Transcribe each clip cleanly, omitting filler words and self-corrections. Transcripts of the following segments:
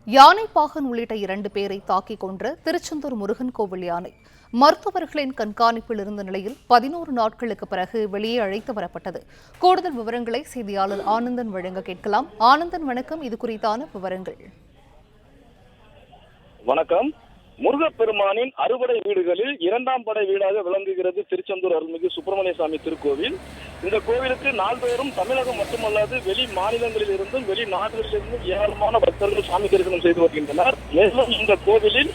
யானை பாகன் உள்ளிட்ட 2 பேரை தாக்கிக் கொன்ற திருச்செந்தூர் முருகன் கோவில் யானை மருத்துவர்களின் கண்காணிப்பில் இருந்த நிலையில் 11 நாட்களுக்கு பிறகு வெளியே அழைத்து வரப்பட்டது. கூடுதல் விவரங்களை செய்தியாளர் ஆனந்தன் வழங்க கேட்கலாம். ஆனந்தன், வணக்கம். இது குறித்தான விவரங்கள். வணக்கம். முருகப்பெருமானின் அறுபடை வீடுகளில் 2ஆம் படை வீடாக விளங்குகிறது திருச்செந்தூர் அருள்மிகு சுப்பிரமணிய சாமி திருக்கோவில். இந்த கோவிலுக்கு நாள்தோறும் தமிழகம் மட்டுமல்லாது வெளி மாநிலங்களில் இருந்தும் வெளிநாடுகளிலிருந்தும் ஏராளமான பக்தர்கள் சாமி தரிசனம் செய்து வருகின்றனர். மேலும் இந்த கோவிலில்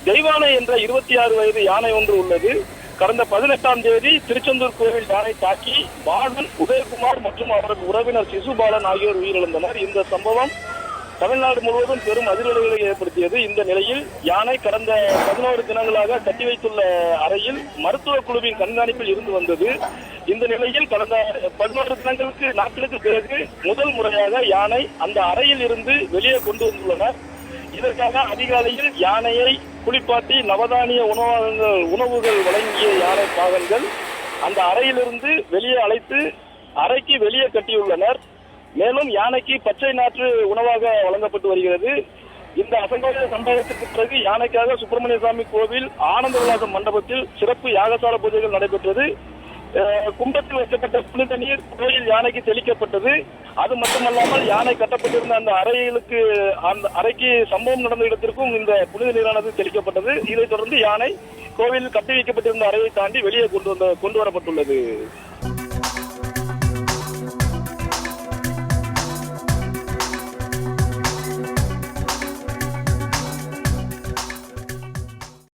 தெய்வானை என்ற 26 வயது யானை ஒன்று உள்ளது. கடந்த 18ஆம் தேதி திருச்செந்தூர் கோவில் யானை தாக்கி பாலன், உதயகுமார் மற்றும் அவரது உறவினர் சிசுபாலன் ஆகியோர் உயிரிழந்தனர். இந்த சம்பவம் தமிழ்நாடு முழுவதும் பெரும் அதிர்வலைகளை ஏற்படுத்தியது. இந்த நிலையில் யானை கடந்த 11 தினங்களாக கட்டி வைத்துள்ள அறையில் மருத்துவ குழுவின் கண்காணிப்பில் இருந்து வந்தது. இந்த நிலையில் கடந்த 11 நாட்களுக்கு பிறகு முதல் முறையாக யானை அந்த அறையில் இருந்து வெளியே கொண்டு வந்துள்ளனர். இதற்காக அதிகாலையில் யானையை குளிப்பாட்டி நவதானிய உணவுகள் வழங்கிய யானை பாகன்கள் அந்த அறையிலிருந்து வெளியே அழைத்து அறைக்கு வெளியே கட்டியுள்ளனர். மேலும் யானைக்கு பச்சை நாற்று உணவாக வழங்கப்பட்டு வருகிறது. இந்த அசம்பாவித சம்பவத்திற்கு பிறகு யானைக்காக சுப்பிரமணிய சாமி கோவில் ஆனந்த விலாசம் மண்டபத்தில் சிறப்பு யாகசால பூஜைகள் நடைபெற்றது. கும்பத்தில் வைக்கப்பட்ட புனித நீர் கோயில் யானைக்கு தெளிக்கப்பட்டது. அது மட்டுமல்லாமல் யானை கட்டப்பட்டிருந்த அந்த அறைக்கு சம்பவம் நடந்த இடத்திற்கும் இந்த புனித நீரானது தெளிக்கப்பட்டது. இதைத் தொடர்ந்து யானை கோவில் கட்டி வைக்கப்பட்டிருந்த அறையை தாண்டி வெளியே கொண்டு வரப்பட்டுள்ளது.